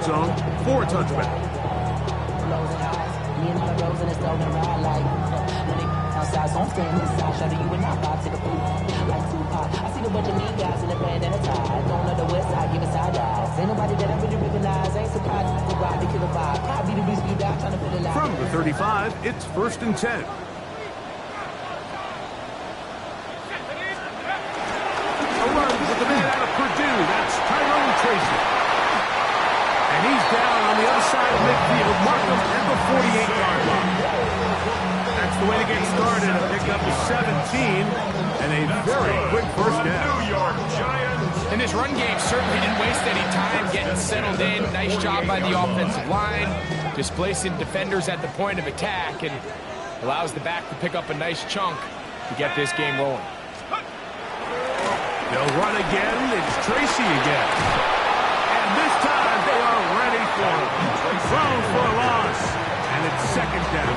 end zone for a touchback. Outside, so I'm standing inside, shutting you and I vibe to the pool. Like Tupac, I see the bunch of mean guys in the band and a tie. Going on the west side, giving side eyes. Ain't nobody that I really recognize. Ain't surprised to ride the killer vibe. Probably the reason you die trying to feel alive. From the 35, it's 1st and 10. A run with the man out of Purdue. That's Tyrone Tracy. And he's down on the other side of midfield. Markham at the 48-yard line. That's the way to get started. A pickup of 17 and a very quick first down. New York Giants. And this run game certainly didn't waste any time getting settled in. Nice job by the offensive line, displacing defenders at the point of attack, and allows the back to pick up a nice chunk to get this game rolling. They'll run again. It's Tracy again. And this time they are ready for him. Thrown for a loss. And it's 2nd down.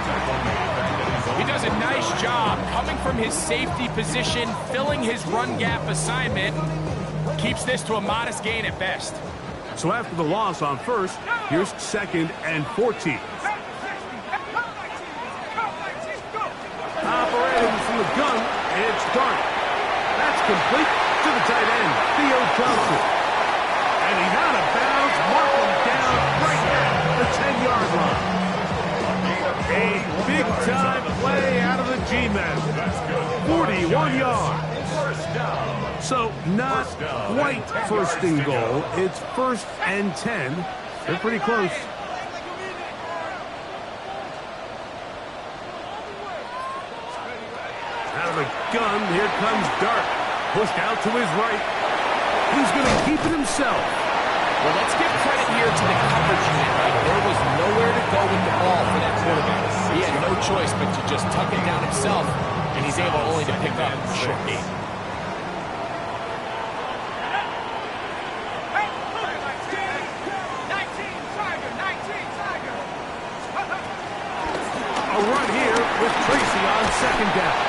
He does a nice job coming from his safety position, filling his run gap assignment, and keeps this to a modest gain at best. So after the loss on 1st, here's 2nd and 14. Operating from the gun, it's Dart. That's complete to the tight end, Theo Johnson. And he's out of bounds, mark him down right at the 10-yard line. A big-time play out of the G-men. 41 yards. So not quite 1st and goal. It's 1st and 10. They're pretty close. Out of the gun, here comes Dart. Pushed out to his right. He's going to keep it himself. Well, let's give credit here to the coverage unit. There was nowhere to go with the ball for that quarterback. He had no choice but to just tuck it down himself, and he's able only to pick up a short gain. A run here with Tracy on 2nd down.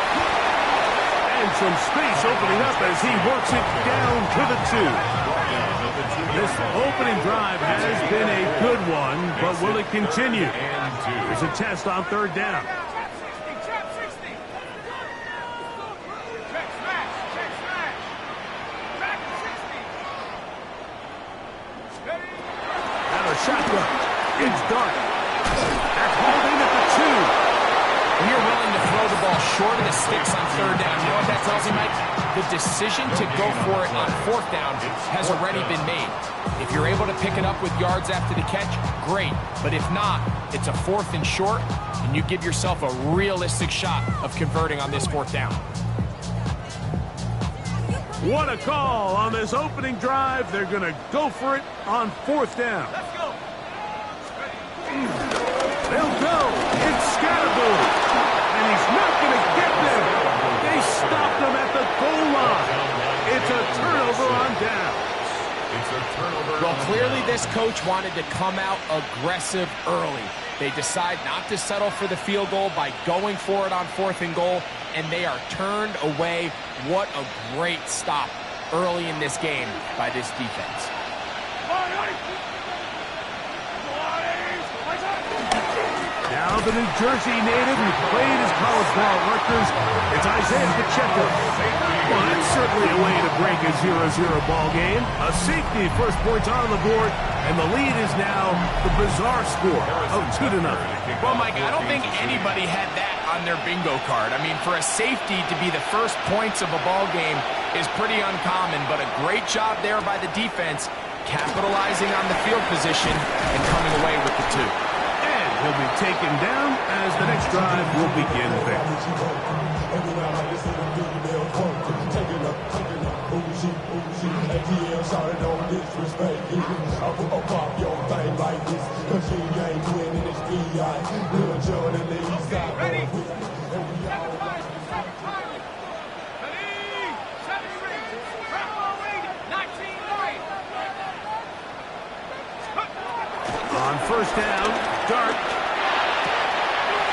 And some space opening up as he works it down to the 2. This opening drive has been a good one, but will it continue? There's a test on 3rd down. And a shotgun. It's Dart. That's holding at the 2. When you're willing to throw the ball short of the sticks on 3rd down, you know what that tells you, Mike? The decision to go for it on 4th down has already been made. If you're able to pick it up with yards after the catch, great. But if not, it's a 4th and short, and you give yourself a realistic shot of converting on this 4th down. What a call on this opening drive. They're going to go for it on 4th down. They'll go. It's Scatterboom. And he's not going to get there. They stopped him at the goal line. It's a turnover on downs. Well, clearly this coach wanted to come out aggressive early. They decide not to settle for the field goal by going for it on 4th and goal, and they are turned away. What a great stop early in this game by this defense. Now the New Jersey native who played his college ball at Rutgers, it's Isaiah Pacheco. Well, that's certainly a way to break a 0-0 ball game. A safety, 1st points on the board, and the lead is now the bizarre score of 2-0. Well, Mike, I don't think anybody had that on their bingo card. I mean, for a safety to be the 1st points of a ball game is pretty uncommon, but a great job there by the defense, capitalizing on the field position and coming away with the 2. He'll be taken down as the next drive will begin there. On 1st down, Dart.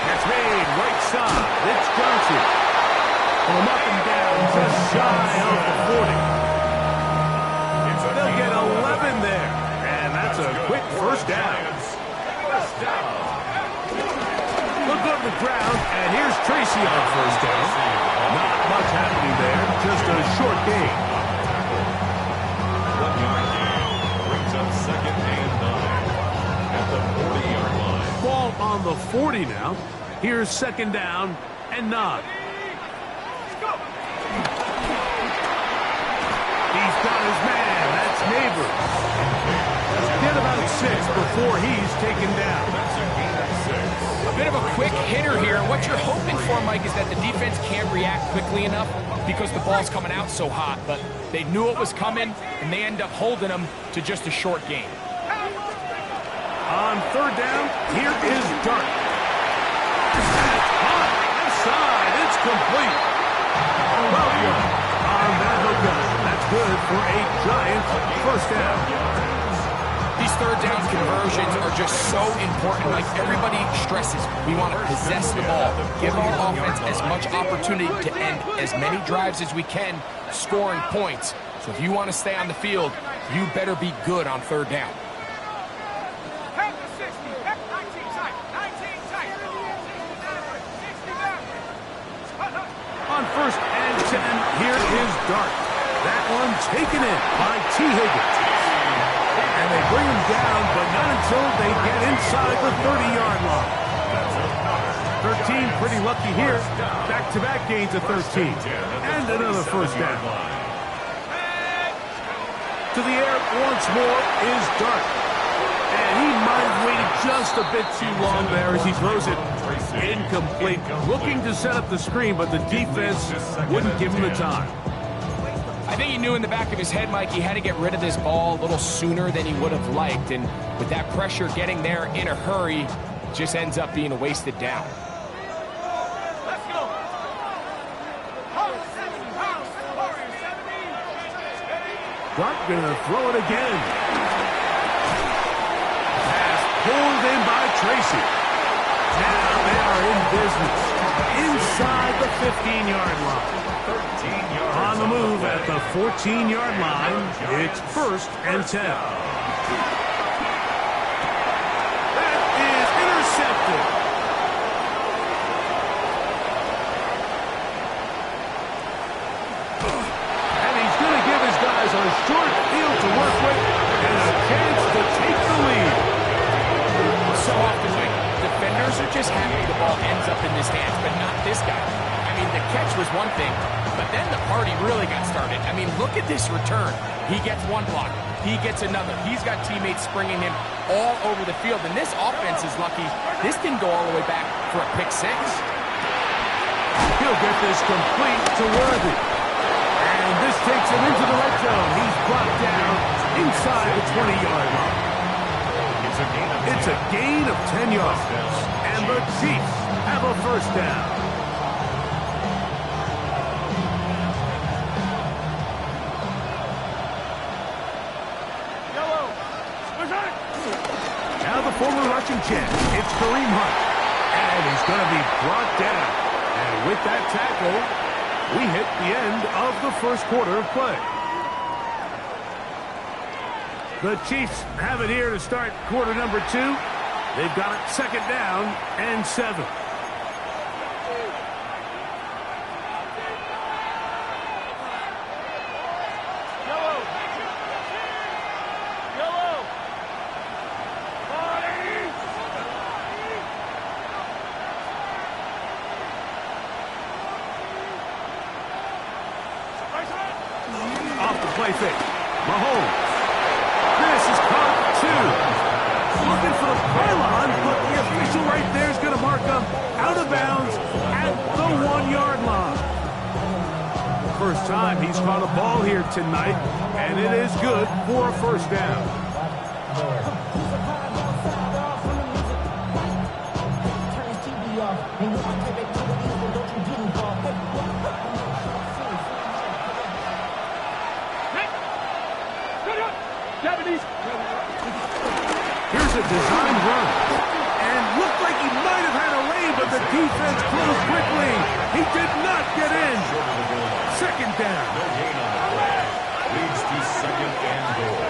That's made right side. It's Johnson. From up and down, just shy of the 40. They'll get 11 there. And that's a quick 1st first down. Look on the ground, and here's Tracy on first down. Not much happening there, just a short gain. 1 yard gain brings up 2nd and 9 at the 40-yard line. Ball on the 40 now. Here's 2nd down and 9. He's got his man. That's Neighbors. Get about 6 before he's taken down. That's a gain of 6. A bit of a quick hitter here. And what you're hoping for, Mike, is that the defense can't react quickly enough because the ball's coming out so hot. But they knew it was coming, and they end up holding them to just a short gain. On 3rd down, here is Dart. That's hot. Inside. It's complete. Well done on that hookup. That's good for a Giant first down. These 3rd down conversions are just so important. Like everybody stresses, we want to possess the ball. Give our offense as much opportunity to end as many drives as we can, scoring points. So if you want to stay on the field, you better be good on 3rd down. On 1st and 10, here is Dart. That one taken in by T. Higgins. And they bring him down, but not until they get inside the 30-yard line. 13 pretty lucky here. Back-to-back gains of 13. And another first down. To the air once more is Dart. And he might have waited just a bit too long there as he throws it incomplete. Looking to set up the screen, but the defense wouldn't give him the time. I think he knew in the back of his head, Mike, he had to get rid of this ball a little sooner than he would have liked. And with that pressure getting there in a hurry, it just ends up being a wasted down. Let's go. Dart gonna throw it again. Pass pulled in by Tracy. Now they are in business inside the 15-yard line. 13 yards. On the move at the 14-yard line, it's 1st and 10. That is intercepted. And he's going to give his guys a short field to work with and a chance to take the lead. So often, Mike, defenders are just happy the ball ends up in his hands, but not this guy. I mean, the catch was one thing, but then the party really got started. I mean, look at this return. He gets one block. He gets another. He's got teammates springing him all over the field, and this offense is lucky. This didn't go all the way back for a pick 6. He'll get this complete to Worthy. And this takes him into the red zone. He's brought down inside the 20-yard line. It's a gain of 10 yards. And the Chiefs have a first down. Now the former Russian champ, it's Kareem Hunt. And he's going to be brought down. And with that tackle, we hit the end of the first quarter of play. The Chiefs have it here to start quarter number 2. They've got it 2nd down and 7. Off the play fake. Mahomes. This is caught 2. Looking for the pylon, but the official right there is going to mark him out of bounds at the 1-yard line. First time he's caught a ball here tonight, and it is good for a first down. Here's a design run. And looked like he might have had a lane, but the defense closed quickly. He did not get in. 2nd down. No gain on the play. Leads to 2nd and goal.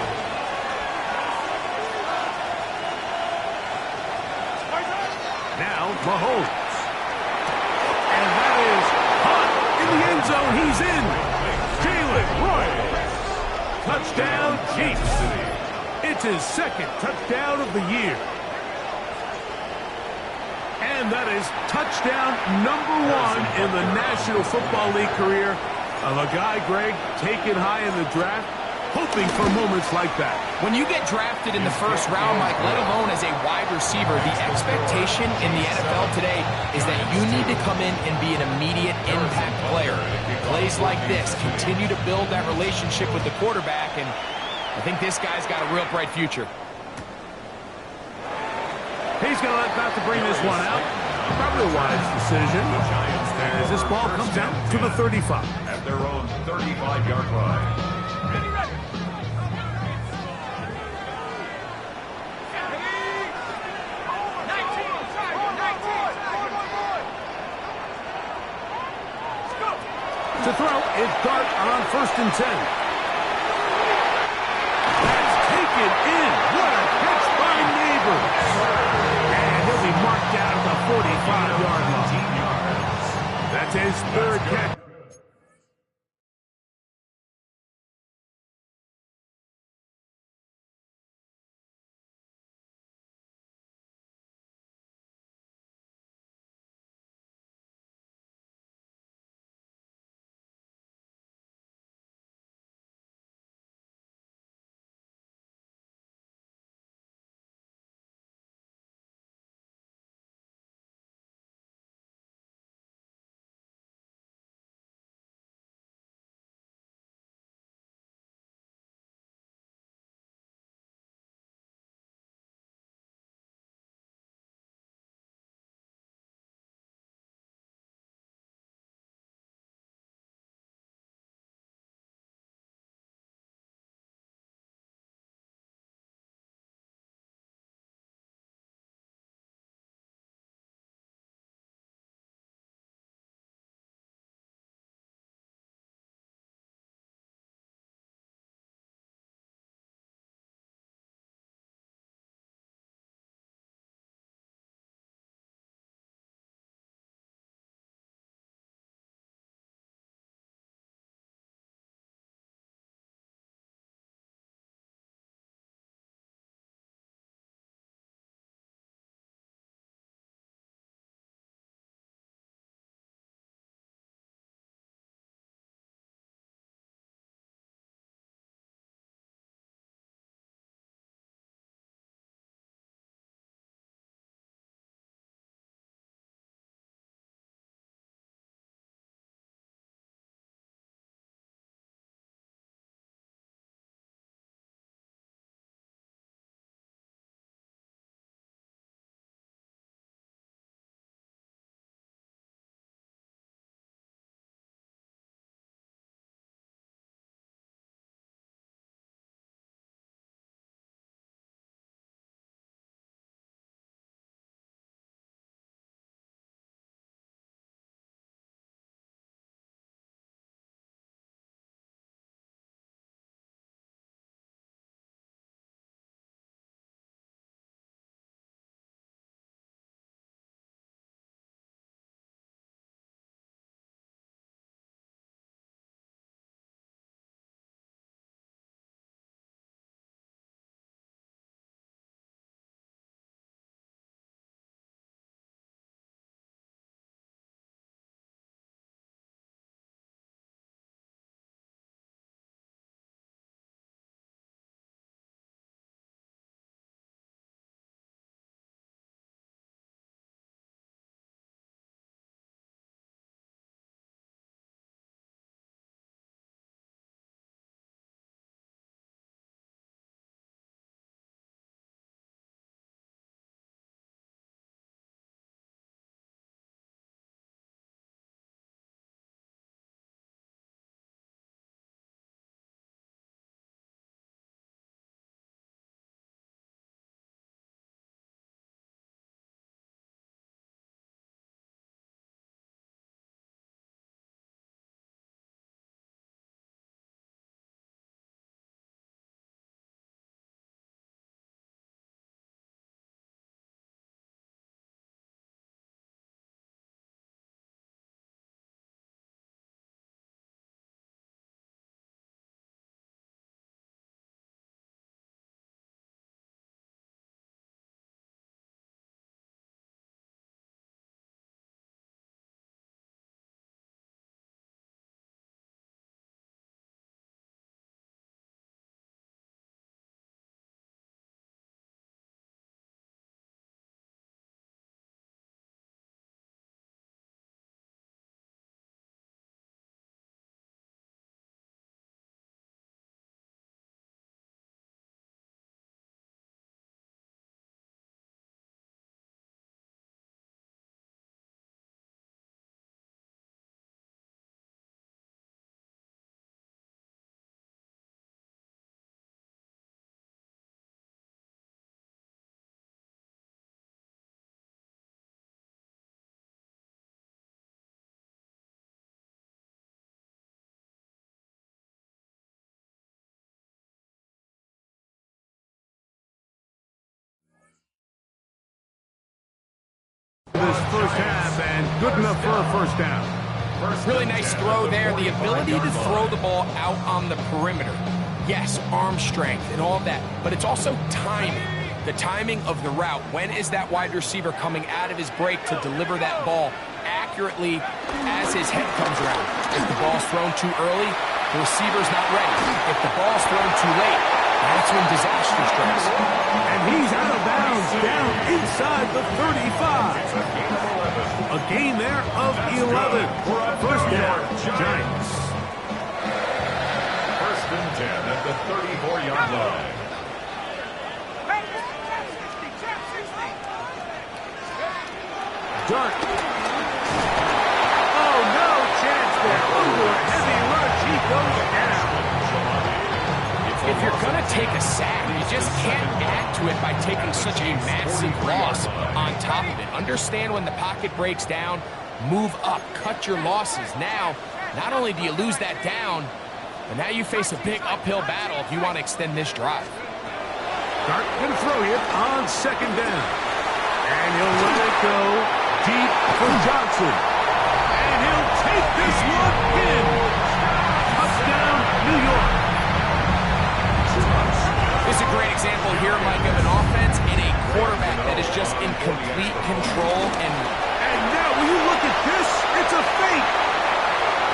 Mahomes. And that is hot in the end zone. He's in. Jalen Royal. Touchdown, Chiefs. It's his second touchdown of the year. And that is touchdown number 1 in the National Football League career of a guy, Greg, taken high in the draft, hoping for moments like that. When you get drafted in the first round, Mike, let alone as a wide receiver, the expectation in the NFL today is that you need to come in and be an immediate impact player. Plays like this continue to build that relationship with the quarterback, and I think this guy's got a real bright future. He's going to about to bring this one out. Probably a wise decision as this ball comes out to the 35. At their own 35-yard line. Ready, ready. 19. Let's go. To throw is Dart on 1st and 10. That's taken in. What a catch by Neighbors. And he'll be marked down at the 45-yard line. That's his 3rd catch. first half, and good enough for a first down. Really nice throw there. The ability to throw the ball out on the perimeter. Yes, arm strength and all that, but it's also timing. The timing of the route. When is that wide receiver coming out of his break to deliver that ball accurately as his head comes around? If the ball's thrown too early, the receiver's not ready. If the ball's thrown too late, that's when disaster strikes. And he's out of bounds, down inside the 35. A gain there of 11. First down, Giants. First and 10 at the 34-yard line. Dart. Oh, no chance there. Under a heavy rush, he goes down. If you're going to take a sack, you just can't add to it by taking such a massive loss on top of it. Understand when the pocket breaks down, move up, cut your losses. Now, not only do you lose that down, but now you face a big uphill battle if you want to extend this drive. Dart going to throw it on second down. And he'll let it go deep for Johnson. And he'll take this one in. Touchdown, New York. This is a great example here, Mike, of an offense and a quarterback that is just in complete control. And now, when you look at this, it's a fake.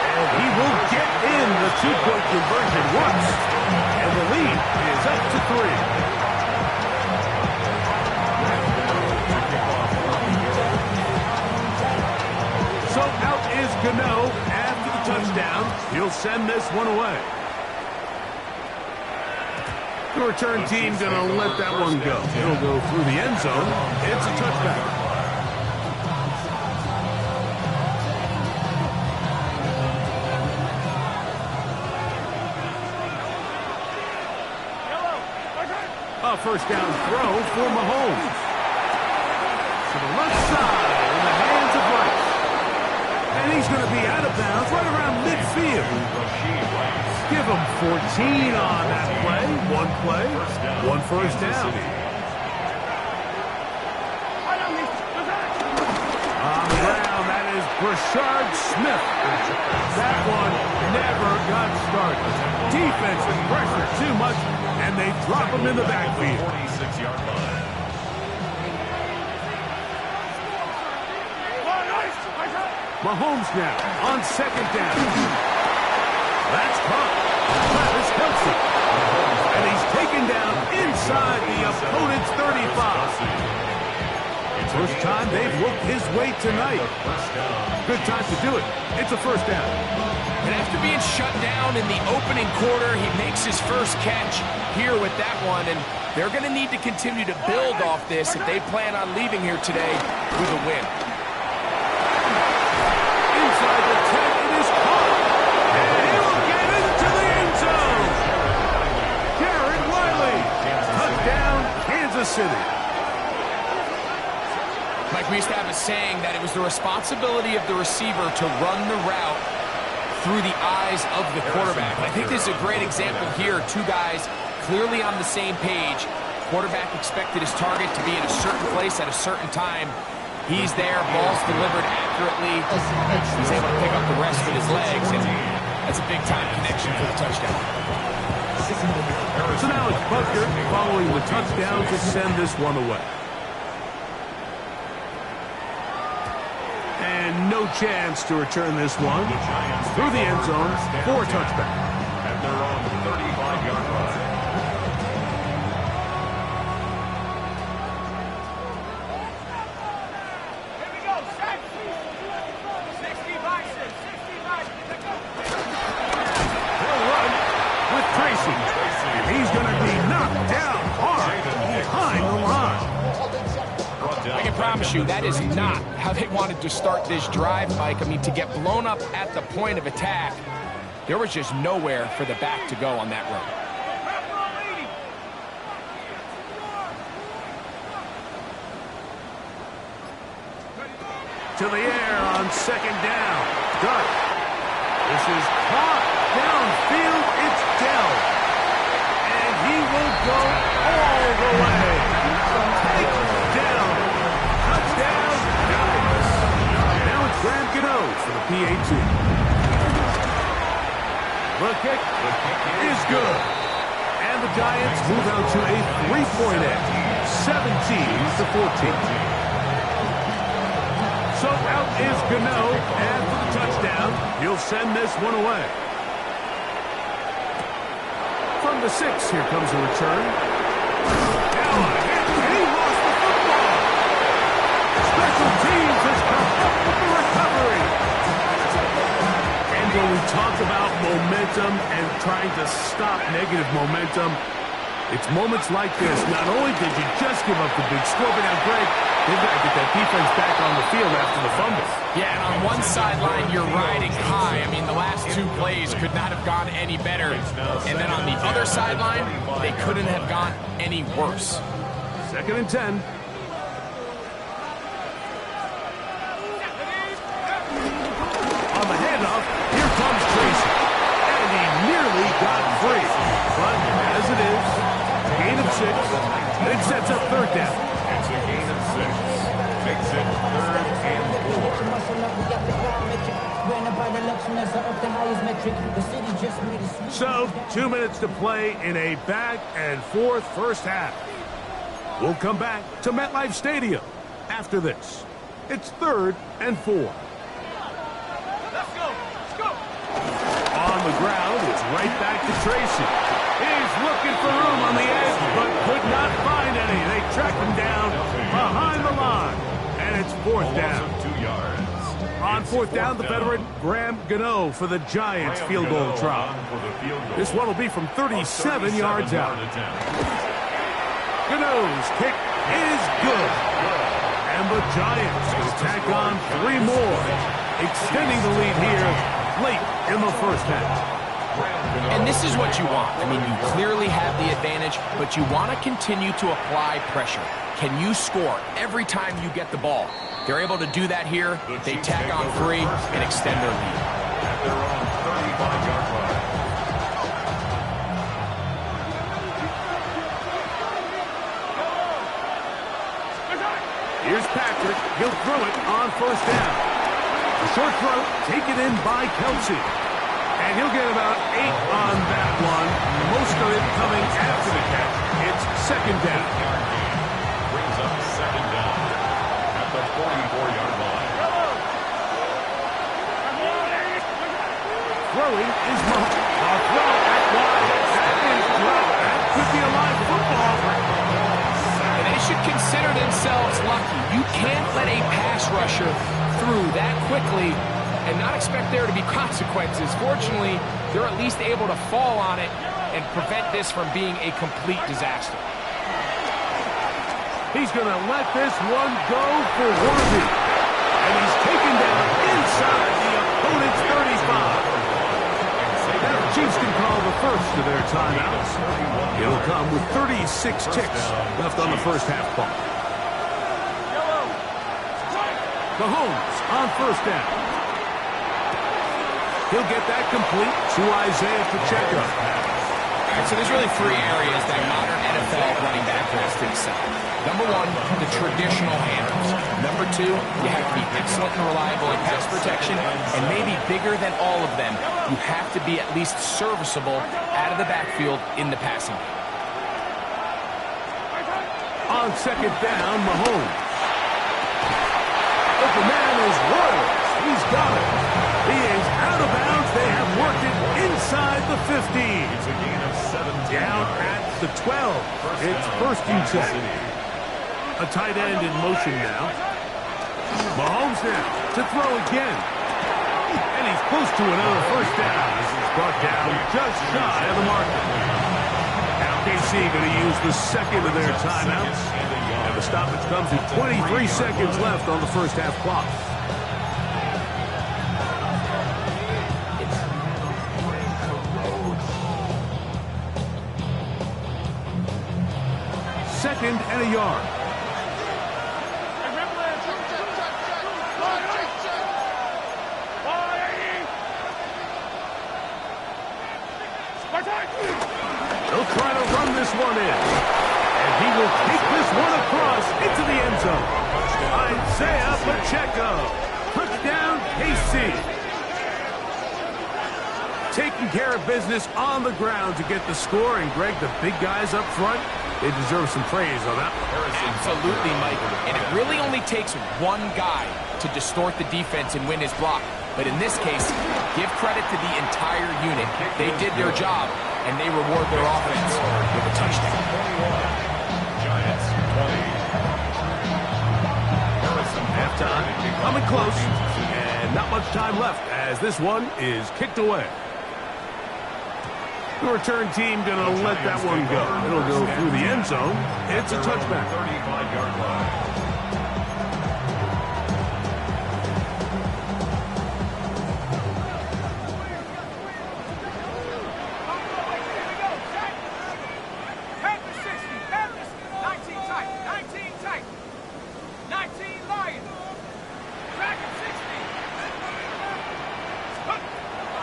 And he will get in the two-point conversion once. And the lead is up to 3. So out is Gano after the touchdown. He'll send this one away. The return team going to let that one go. It'll go through the end zone. It's a touchback. A first down throw for Mahomes. To the left side in the hands of Rice. And he's going to be out of bounds right around midfield. Give him 14 on that play. One first down. On the ground, that is Brashard Smith. That one never got started. Defensive pressure too much, and they drop him in the backfield. 46-yard line. Mahomes now on second down. That's caught. Travis Kelce. And he's taken down inside the opponent's 35. First time they've looked his way tonight. Good time to do it. It's a first down. And after being shut down in the opening quarter, he makes his first catch here with that one. And they're going to need to continue to build off this if they plan on leaving here today with a win. Inside the 10, it is caught. And he will get into the end zone. Garrett Wiley. Touchdown, Kansas City. Mike, we used to have a saying that it was the responsibility of the receiver to run the route through the eyes of the quarterback. And I think this is a great example here. Two guys clearly on the same page. Quarterback expected his target to be in a certain place at a certain time. He's there, ball's delivered accurately. He's able to pick up the rest with his legs, and that's a big-time connection for the touchdown. So now it's Butker following the touchdown to send this one away. And no chance to return this one through the end zone for a touchback. And they're on the 35-yard line. Here we go, set. 60 by 6, 60 by 6. He'll run with Tracy. And he's going to be knocked down hard behind the line. I can promise you that is not how they wanted to start this drive, Mike. I mean, to get blown up at the point of attack, there was just nowhere for the back to go on that run. To the air on second down. Dart. This is caught downfield. It's Dell. And he will go all the way. Take down. Touchdown, Giants. concedes the 14th. So out is Gano after the touchdown. He'll send this one away. From the 6, here comes a return. Now a hit, and he lost the football. Special teams has come up with the recovery. And when we talk about momentum and trying to stop negative momentum, it's moments like this. Not only did you just give up the big score, but now, Greg, they've got to get that defense back on the field after the fumble. Yeah, and on one sideline, you're riding high. I mean, the last 2 plays could not have gone any better. And then on the other sideline, they couldn't have gone any worse. 2nd and 10. On the handoff, here comes Tracy. And he nearly got free. But as it is, gain of 6, and it sets up 3rd down. It's a gain of 6. Makes it 3rd and 4. So, 2 minutes to play in a back-and-forth first half. We'll come back to MetLife Stadium after this. It's 3rd and 4. Let's go. Let's go. On the ground, it's right back to Tracy. He's looking for room on the edge, but could not find any. They track him down behind the line, and it's 4th down. 2 yards. On 4th down, the veteran Graham Gano for the Giants field goal try. This one will be from 37 yards out. Gano's kick is good. And the Giants will tack on 3 more, extending the lead here late in the first half. And this is what you want. I mean, you clearly have the advantage, but you want to continue to apply pressure. Can you score every time you get the ball? They're able to do that here. They tack on 3 and extend their lead. At their own 35-yard line. Here's Patrick. He'll throw it on 1st down. A short throw taken in by Kelsey. And he'll get about 8 on that one. Most of it coming after the catch. It's 2nd down. Brings up 2nd down at the 44-yard line. Throwing is Monk. A throw at wide. That is dropped. That could be a live football. And they should consider themselves lucky. You can't let a pass rusher through that quickly and not expect there to be consequences. Fortunately, they're at least able to fall on it and prevent this from being a complete disaster. He's going to let this one go for Worthy. And he's taken down inside the opponent's 35. Now the Chiefs can call the first of their timeouts. It'll come with 36 ticks left on the first half clock. Mahomes on 1st down. He'll get that complete to Isaiah Pacheco. All right, so there's really 3 areas that modern NFL running back has to excel. Number 1, the traditional handles. Number 2, you have to be excellent and reliable in pass protection. And maybe bigger than all of them, you have to be at least serviceable out of the backfield in the passing game. On 2nd down, Mahomes. Open man is Royals. He's got it. He is out of bounds. They have worked it inside the 15. It's a gain of 17. Down at the 12. It's 1st and 10. A tight end in motion now. Mahomes now to throw again. And he's close to another 1st down. This is brought down just shy of the marker. Now KC going to use the 2nd of their timeouts. And the stoppage comes with 23 seconds left on the first half clock. Second and a yard. They'll try to run this one in. And he will take this one across into the end zone. Isaiah Pacheco. Touchdown, KC. Taking care of business on the ground to get the score. And Greg, the big guys up front, They deserve some praise on that one. Absolutely, Mike. And it really only takes one guy to distort the defense and win his block. But in this case, give credit to the entire unit. They did their job, and they reward their offense with a touchdown. Giants 20. Halftime coming close, and not much time left as this one is kicked away. The return team going to let that one go. It'll go through the end zone. It's a touchback. 35-yard line.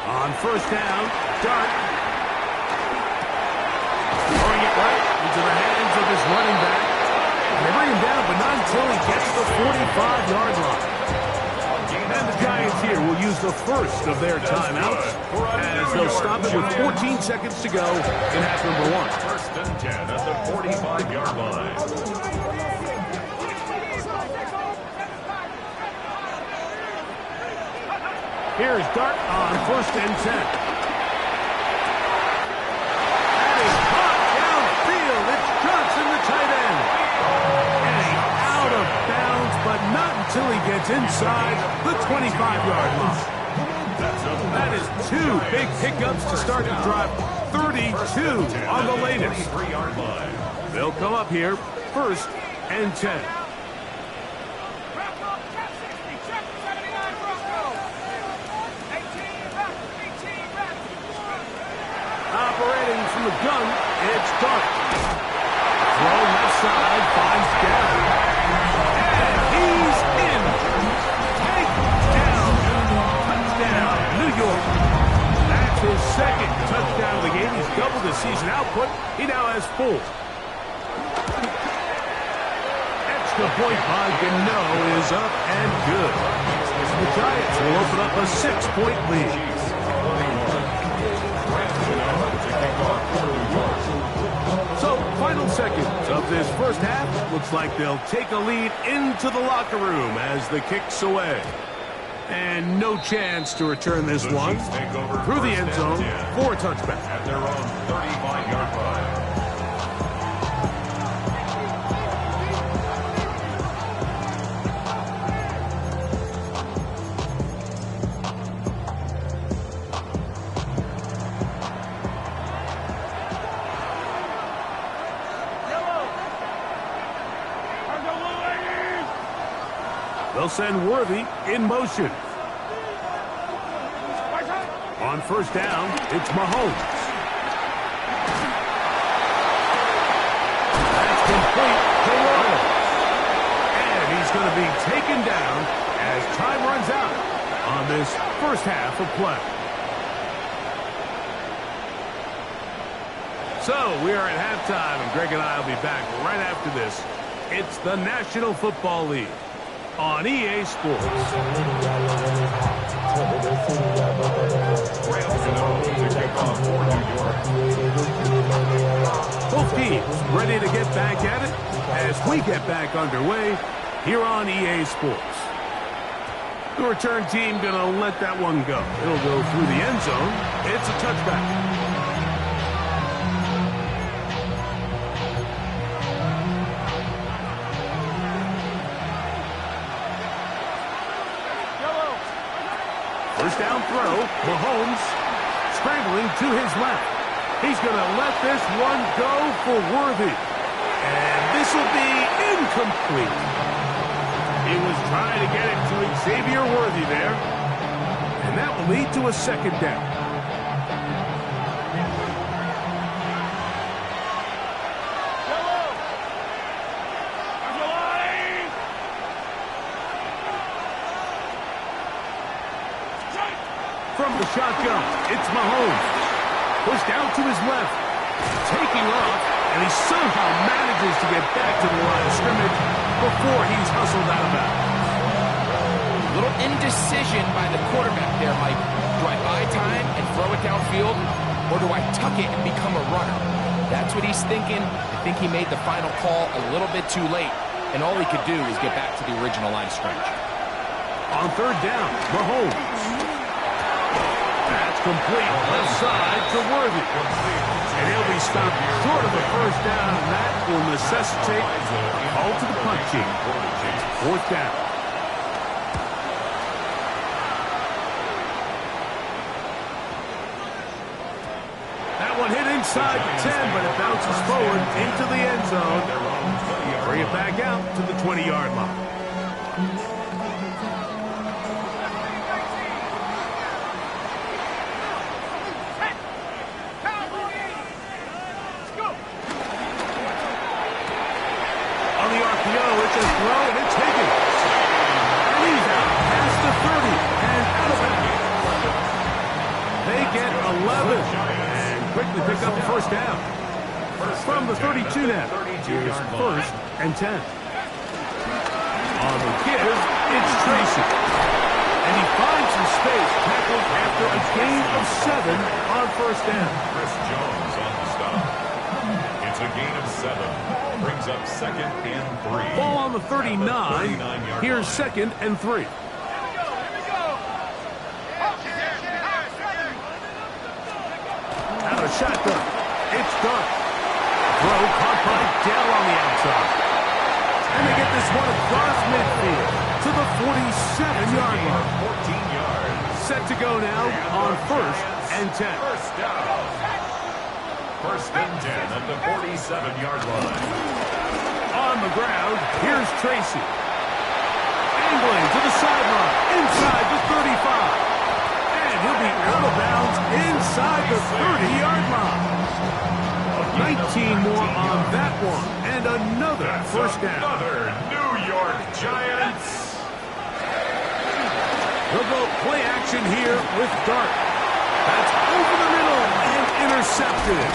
On first down, Dart. Throwing it right into the hands of his running back. They bring him down, but not until he gets the 45-yard line. And the Giants here will use the first of their timeouts as they'll stop it with 14 seconds to go in half number one. First and 10 at the 45-yard line. Here's Dart on first and 10. And he's caught downfield. It's Johnson, the tight end. And he's out of bounds, but not until he gets inside the 25-yard line. That is two big pickups to start the drive. 32 on the latest. They'll come up here first and 10. Operating from the gun, it's Dart. Throw left side, finds down. And he's in. Takedown. Touchdown, New York. That's his second touchdown of the game. He's doubled his season output. He now has 4. Extra point by Gano is up and good. The Giants will open up a 6-point lead. So, final seconds of this first half. Looks like they'll take a lead into the locker room as the kick's away. And no chance to return this one through the end zone for a touchback. At their own 35-yard line. They'll send Worthy in motion. On first down, it's Mahomes. That's complete to Waddle. And he's going to be taken down as time runs out on this first half of play. So we are at halftime, and Greg and I will be back right after this. It's the National Football League on EA Sports. Both teams ready to get back at it as we get back underway here on EA Sports. The return team going to let that one go. It'll go through the end zone. It's a touchback. First down throw, Mahomes scrambling to his left. He's going to let this one go for Worthy. And this will be incomplete. He was trying to get it to Xavier Worthy there. And that will lead to a second down. From the shotgun, it's Mahomes. Pushed out to his left. Taking off, and he somehow manages to get back to the line of scrimmage before he's hustled out of bounds. A little indecision by the quarterback there, Mike. Do I buy time and throw it downfield, or do I tuck it and become a runner? That's what he's thinking. I think he made the final call a little bit too late, and all he could do is get back to the original line of scrimmage. On third down, Mahomes. That's complete. Left side to Worthy. And he'll be stopped short of the first down, and that will necessitate a call to the punt team. Fourth down. That one hit inside the 10, but it bounces forward into the end zone. Bring it back out to the 20-yard line. It's a throw, and it's Higgins. And he's out past the 30 and out of bounds. They get 11 and quickly pick up the first down. From the 32 now, here's first and 10. On the give, it's Tracy. And he finds some space, tackled after a gain of 7 on first down. Chris Jones on the stop. It's a gain of 7. Brings up second and 3. Ball on the 39. Here's second and 3. Out of shotgun. It's Dark. Throw caught by Dell on the outside. And they get this one across midfield to the 47-yard line. 14 yards. Set to go now on first and 10. First down. First and 10 at the 47-yard line. On the ground, here's Tracy. Angling to the sideline, inside the 35. And he'll be out of bounds inside the 30-yard line. 19 more on that one, and another first down. Another New York Giants. They'll go play action here with Dart. That's over the middle and intercepted.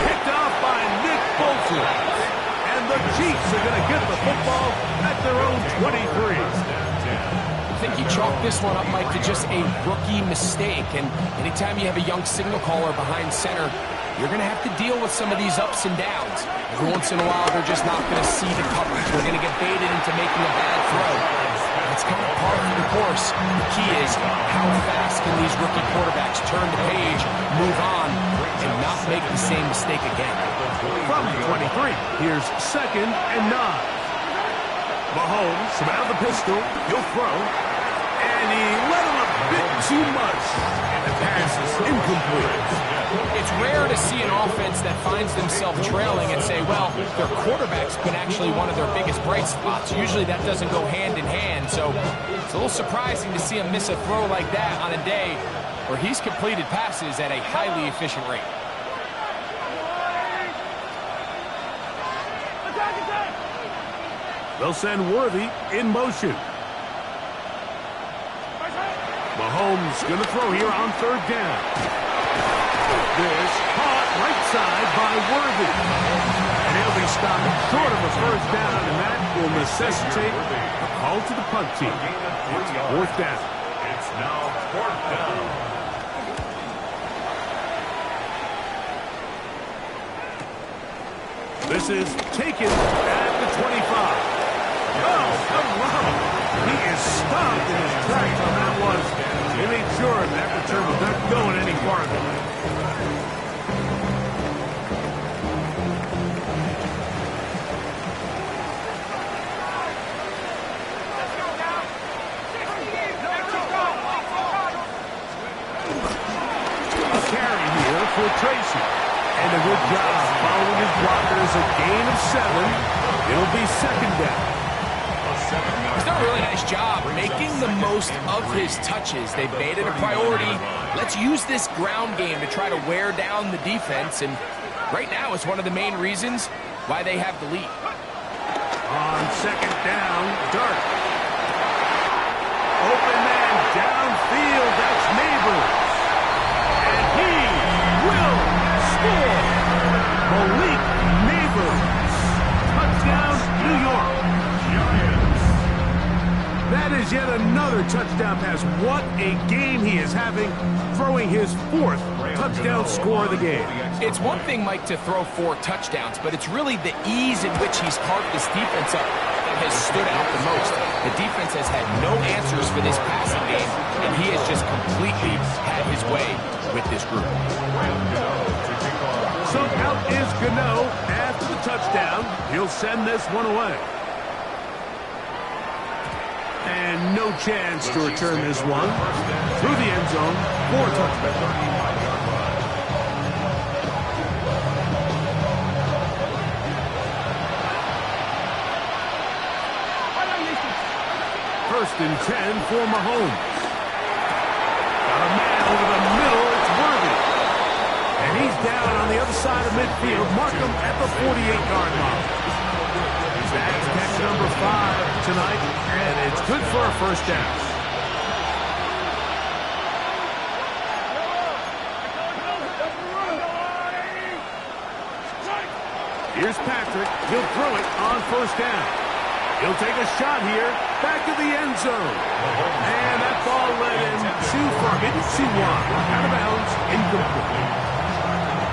Picked off by Nick Bolton. And the Chiefs are going to get the football at their own 23. I think he chalked this one up, Mike, to just a rookie mistake. And anytime you have a young signal caller behind center, you're going to have to deal with some of these ups and downs. Every once in a while, they're just not going to see the coverage. They're going to get baited into making a bad throw. It's kind of par for the course. The key is how fast can these rookie quarterbacks turn the page, move on, and not make the same mistake again. From the 23, here's second and 9. Mahomes from out of the pistol. He'll throw. And he let him a bit too much. And the pass is incomplete. It's rare to see an offense that finds themselves trailing and say, well, their quarterback's been actually one of their biggest bright spots. Usually that doesn't go hand in hand, so it's a little surprising to see him miss a throw like that on a day where he's completed passes at a highly efficient rate. They'll send Worthy in motion. Mahomes going to throw here on third down. This caught right side by Worthy. And he'll be stopped short of a first down, and that will necessitate a call to the punt team. It's fourth down. It's now fourth down. This is taken at the 25. Oh, come on. He is stopped in his tracks on that one. They made sure that return was not going any farther. A carry here for Tracy. And a good job following his blockers. A gain of 7. It'll be second down. He's done a really nice job making the most of his touches. They've made it a priority. Let's use this ground game to try to wear down the defense, and right now it's one of the main reasons why they have the lead. On second down, Dart. Open man downfield, that's Neighbors. And he will score. Malik Neighbors. Touchdown, New York. That is yet another touchdown pass. What a game he is having, throwing his 4th touchdown score of the game. It's one thing, Mike, to throw 4 touchdowns, but it's really the ease in which he's carved this defense up that has stood out the most. The defense has had no answers for this passing game, and he has just completely had his way with this group. So out is Gano after the touchdown. He'll send this one away. And no chance to return this one. Through the end zone for a touchdown. First and 10 for Mahomes. Got a man over the middle. It's Worthy. And he's down on the other side of midfield. Mark him at the 48-yard line. That's catch number 5 tonight, and it's good for a first down. Here's Patrick. He'll throw it on first down. He'll take a shot here, back to the end zone. And that ball led him too far, maybe too wide. Out of bounds, incomplete.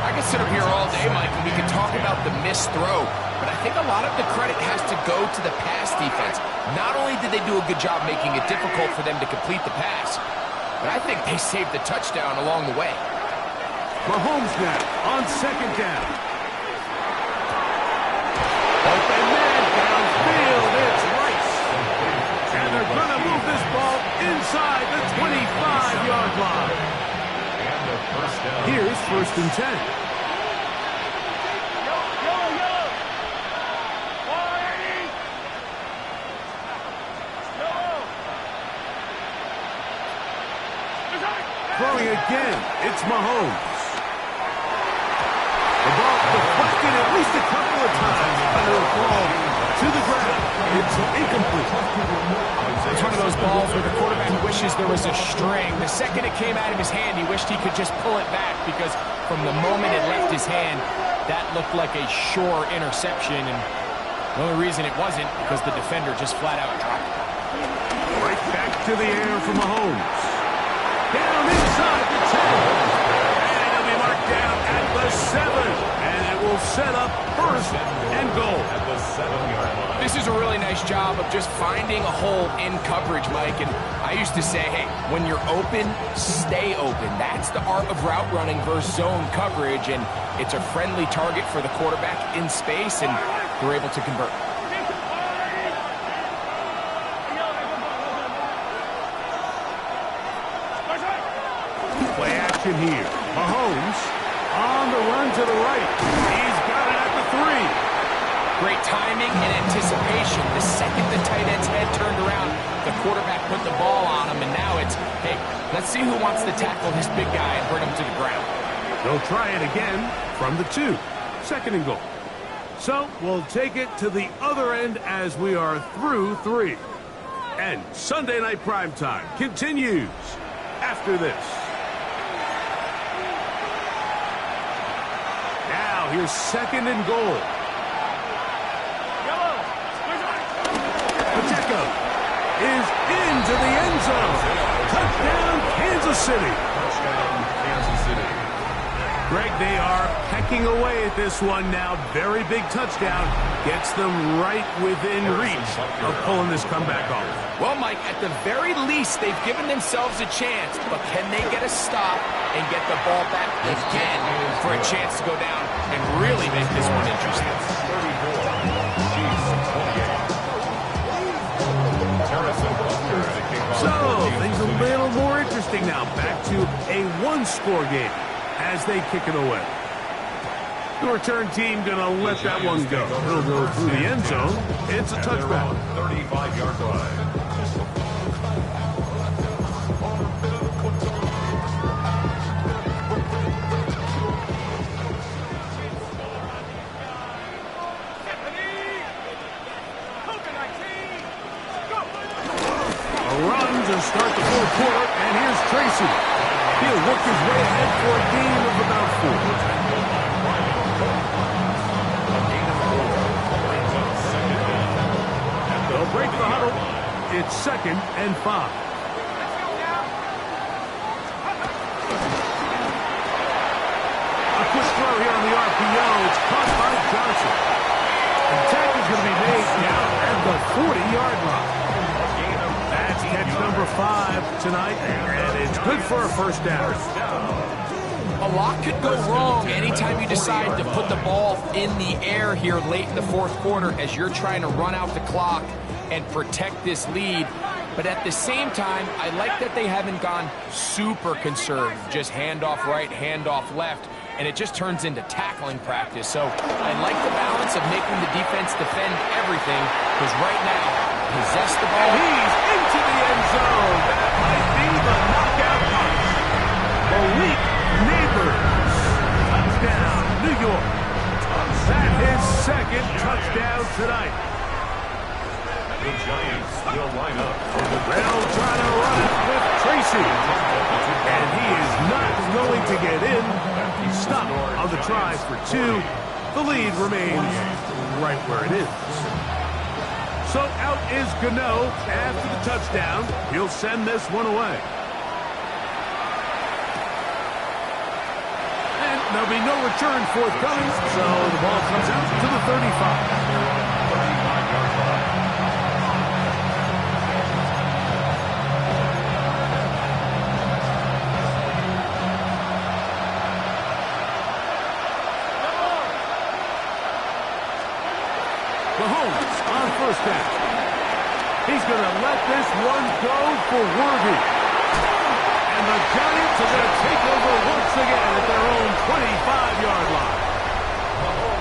I could sit up here all day, Mike, and we could talk about the missed throw, but I think a lot of the credit has to go to the pass defense. Not only did they do a good job making it difficult for them to complete the pass, but I think they saved the touchdown along the way. Mahomes now on second down. Open man downfield. It's Rice. And they're going to move this ball inside the 25-yard line. Here's first and 10. Throwing again, it's Mahomes. The ball deflected at least a couple of times, and it'll fall to the ground. It's incomplete. It's one of those balls where the quarterback wishes there was a string. The second it came out of his hand, he wished he could just pull it back, because from the moment it left his hand, that looked like a sure interception, and the only reason it wasn't because the defender just flat out dropped it. Right back to the air for Mahomes. Down inside the 10. And he'll be marked down at the 7. And it will set up first and goal. At the 7-yard line. This is a really nice job of just finding a hole in coverage, Mike. And I used to say, hey, when you're open, stay open. That's the art of route running versus zone coverage. And it's a friendly target for the quarterback in space, and they're able to convert. Play action here. Mahomes on the run to the right. He's got it at the 3. Great timing and anticipation. The second the tight end's head turned around, the quarterback put the ball on him, and now it's, hey, let's see who wants to tackle this big guy and bring him to the ground. They'll try it again from the 2. Second and goal. So we'll take it to the other end as we are through 3. And Sunday Night Primetime continues after this. Now here's second and goal. Pacheco is into the end zone. Touchdown, Kansas City. Touchdown, Kansas City. Greg, they are pecking away at this one now. Very big touchdown. Gets them right within reach of pulling this comeback off. Well, Mike, at the very least, they've given themselves a chance, but can they get a stop and get the ball back again for a chance to go down and really make this one interesting? 34, Chiefs 28. So, things a little more interesting now. Back to a one-score game as they kick it away. The return team going to let that one go. It'll go through the end zone. It's a touchback. 35-yard line. A run to start the fourth quarter, and here's Tracy. He'll work his way ahead for a gain of about 4. They'll break the huddle, it's 2nd and 5. A quick throw here on the RPO. It's caught by Johnson. The tackle is going to be made down at the 40-yard line. That's catch number 5 tonight, and it's good for a first down. A lot could go wrong anytime you decide to put the ball in the air here late in the fourth quarter as you're trying to run out the clock and protect this lead. But at the same time, I like that they haven't gone super conservative, just handoff right, handoff left, and it just turns into tackling practice. So I like the balance of making the defense defend everything, because right now, possess the ball. And he's into the end zone. That might be the knockout punch. Malik Neighbors. Touchdown, New York. That's his 2nd touchdown tonight. The Giants will line up. They'll try to run it with Tracy. And he is not going to get in. He's stopped on the try for 2. The lead remains right where it is. So out is Gano after the touchdown. He'll send this one away. And there'll be no return forthcoming, so the ball comes out to the 35. Mahomes on first down. He's going to let this one go for Worthy. And the Giants are going to take over once again at their own 25-yard line.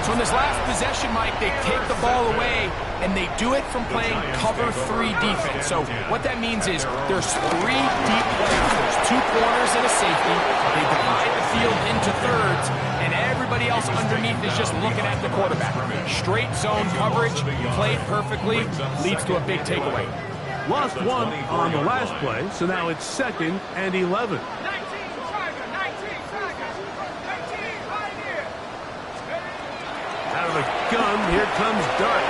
So in this last possession, Mike, they take the ball away, and they do it from playing cover 3 defense. So what that means is there's 3 deep players. There's 2 corners and a safety. They divide the field into thirds, and everybody else underneath is just looking at the quarterback. Straight zone coverage, played perfectly, leads to a big takeaway. Lost 1 on the last play, so now it's 2nd and 11. 19 Tiger, 19 Tiger, 19 right here. Out of the gun, here comes Dart.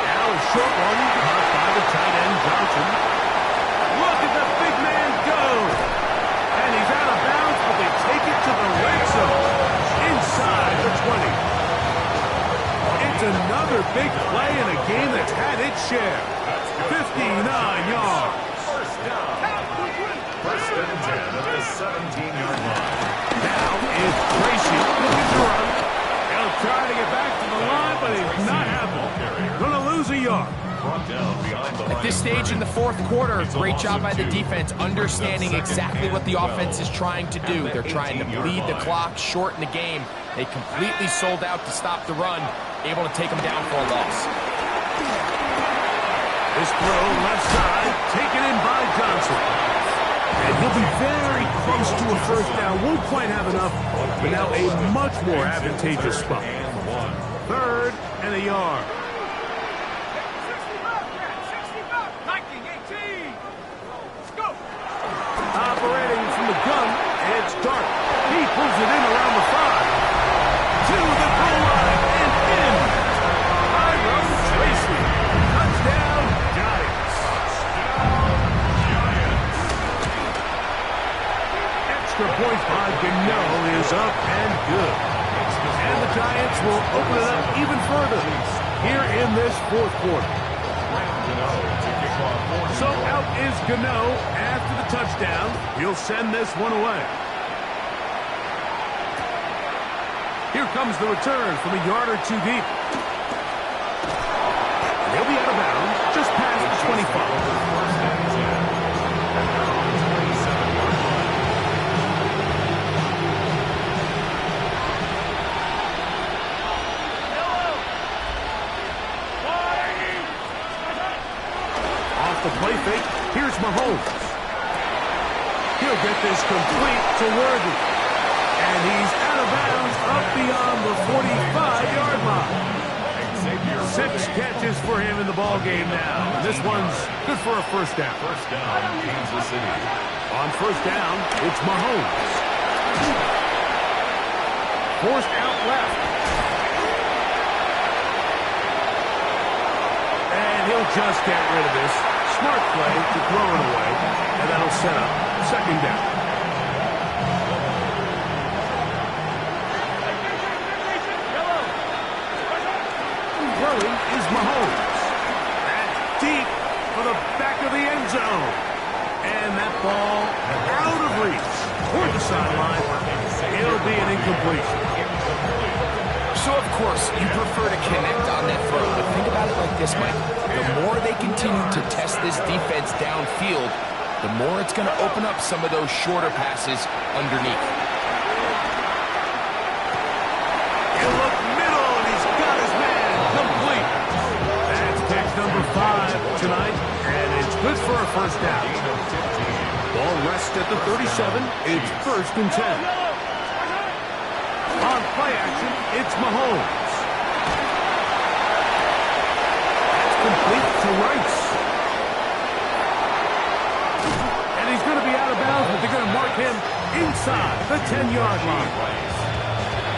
Now a short one, caught by the tight end Johnson. Look at the big man go. And he's out of bounds, but they take it to the red zone. Inside the 20. It's another big play in a game that's had its share. 59 yards. First down. First and 10 at the 17-yard line. Now is Tracy looking to run. He'll try to get back to the line, but it's not happening. Going to lose a yard. At this stage in the fourth quarter, great job by the defense, understanding exactly what the offense is trying to do. They're trying to bleed the clock, shorten the game. They completely sold out to stop the run, able to take them down for a loss. This throw left side, taken in by Johnson. And he'll be very close to a first down. Won't quite have enough, but now a much more advantageous spot. 3rd and a yard. 60 Viking 18. Let's go. Operating from the gun, it's Dart. He pulls it in around the 5. To the goal line and in. Tyrone Tracy. Touchdown, Giants. Extra point by Gano is up and good. And the Giants will open it up even further here in this fourth quarter. So out is Gano after the touchdown. He'll send this one away. Here comes the return from a yard or 2 deep. He'll be out of bounds just past the 25. The play fake, here's Mahomes. He'll get this complete to Worthy. And he's out of bounds up beyond the 45-yard line. 6 catches for him in the ball game now. And this one's good for a first down. First down, Kansas City. On first down, it's Mahomes. Forced out left. And he'll He'll just get rid of this. Smart play to throw it away, and that'll set up second down. Throwing is Mahomes. That's deep for the back of the end zone. And that ball out of reach toward the sideline. It'll be an incompletion. So, of course, you prefer to connect on that throw, but think about it like this, Mike. The more they continue to test this defense downfield, the more it's going to open up some of those shorter passes underneath. He'll look middle, and he's got his man complete. That's catch number 5 tonight, and it's good for a first down. Ball rests at the 37. It's 1st and 10. On play action, it's Mahomes. That's complete to Rice. And he's going to be out of bounds, but they're going to mark him inside the 10-yard line.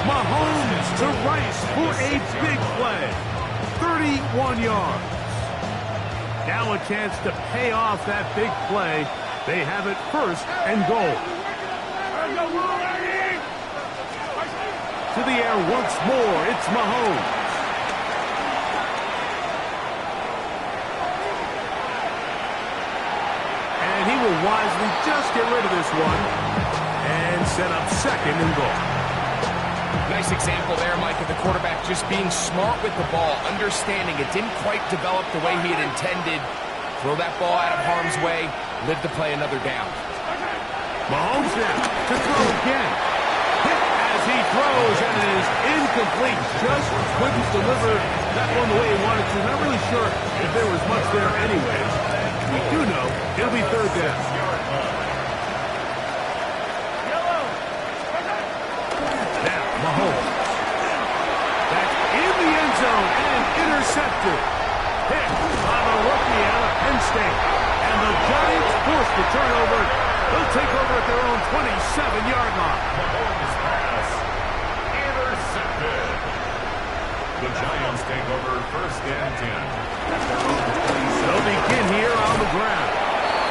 Mahomes to Rice for a big play. 31 yards. Now a chance to pay off that big play. They have it 1st and goal. To the air once more, it's Mahomes. And he will wisely just get rid of this one and set up 2nd and goal. Nice example there, Mike, of the quarterback just being smart with the ball, understanding it didn't quite develop the way he had intended. Throw that ball out of harm's way, live to play another down. Mahomes now to throw again. As he throws, and it is incomplete. Just couldn't deliver that one the way he wanted to. Not really sure if there was much there anyways. We do know it'll be 3rd down. Now, Mahomes. That's in the end zone and intercepted. Pick on a rookie out of Penn State. And the Giants force the turnover. They'll take over at their own 27-yard line. Mahomes pass intercepted. The Giants take over 1st and 10. They'll begin here on the ground.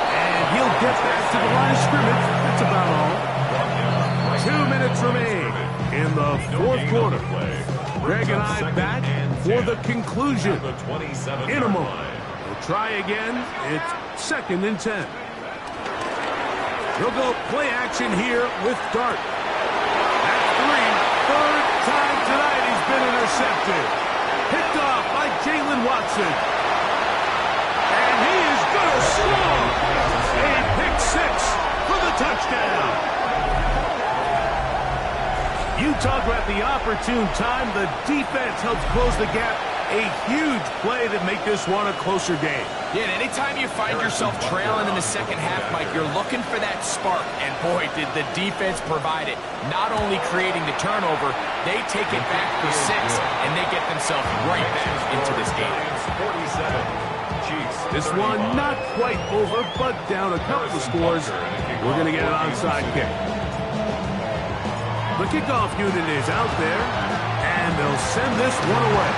And he'll get back to the line of scrimmage. That's about all. 2 minutes remain in the 4th quarter. Greg and I back for the conclusion. In a moment. We'll try again. It's 2nd and 10. He'll go play action here with Dart. That's 3. 3rd time tonight he's been intercepted. Picked off by Jalen Watson. And he is going to score. A pick 6 for the touchdown. You talk about the opportune time. The defense helps close the gap. A huge play that make this one a closer game. Yeah, and anytime you find yourself trailing in the second half, Mike, you're looking for that spark. And boy, did the defense provide it. Not only creating the turnover, they take it back for 6, and they get themselves right back into this game. This one not quite over, but down a couple of scores. We're going to get an onside kick. The kickoff unit is out there, and they'll send this one away.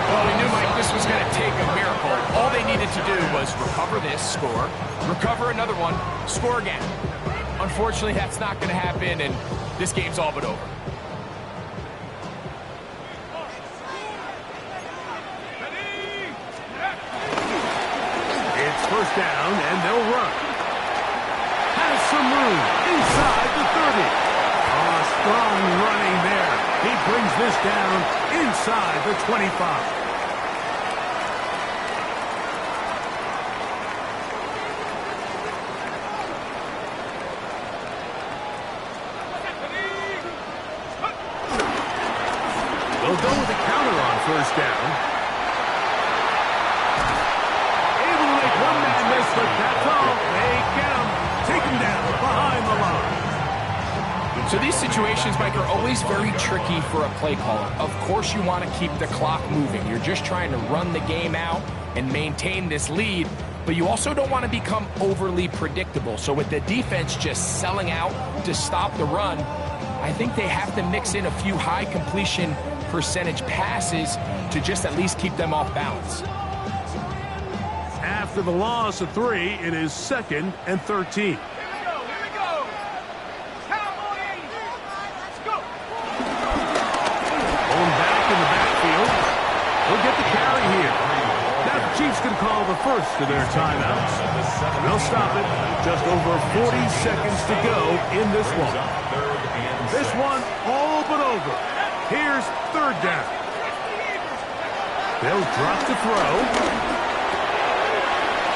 Well, we knew, Mike, this was going to take a miracle. All they needed to do was recover this, score, recover another one, score again. Unfortunately, that's not going to happen, and this game's all but over. It's 1st down, and they'll run. Has some room inside the 30. Oh, strong running there. He brings this down inside the 25. They'll go with a counter on 1st down. Able to make one man miss, but that's all. They get him. Take him down behind the line. So these situations, Mike, are always very tricky for a play caller. Of course you want to keep the clock moving. You're just trying to run the game out and maintain this lead, but you also don't want to become overly predictable. So with the defense just selling out to stop the run, I think they have to mix in a few high completion percentage passes to just at least keep them off balance. After the loss of 3, it is 2nd and 13. Here we go. Cowboys. Let's go. Going back in the backfield. We'll get the carry here. Now the Chiefs can call the first of their timeouts. They'll stop it. Just over 40 seconds to go in this one. This one all but over. Here's 3rd down. They'll drop to throw.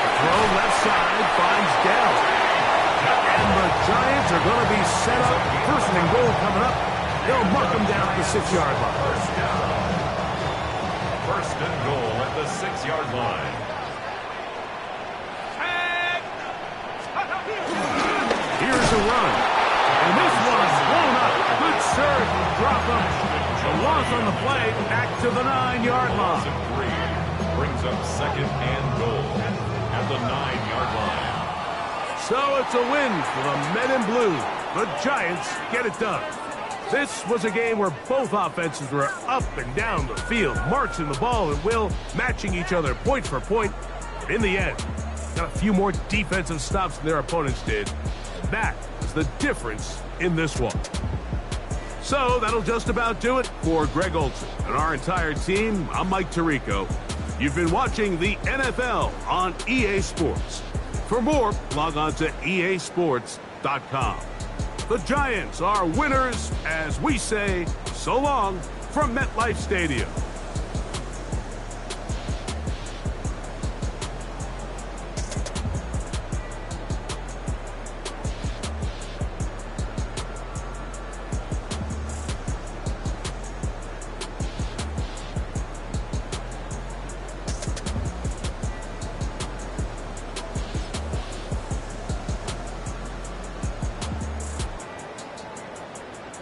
The throw left side finds Dell. And the Giants are going to be set up. 1st and goal coming up. They'll mark them down at the 6-yard line. 1st and goal at the 6-yard line. Here's a run. And this one's blown up. Good serve. Drop him. A loss on the play. Back to the 9-yard line. 3 brings up 2nd and goal at the 9-yard line. So it's a win for the men in blue. The Giants get it done. This was a game where both offenses were up and down the field, marching the ball at will, matching each other point for point. In the end, got a few more defensive stops than their opponents did. That is the difference in this one. So that'll just about do it for Greg Olson and our entire team. I'm Mike Tirico. You've been watching the NFL on EA Sports. For more, log on to easports.com. The Giants are winners as we say so long from MetLife Stadium.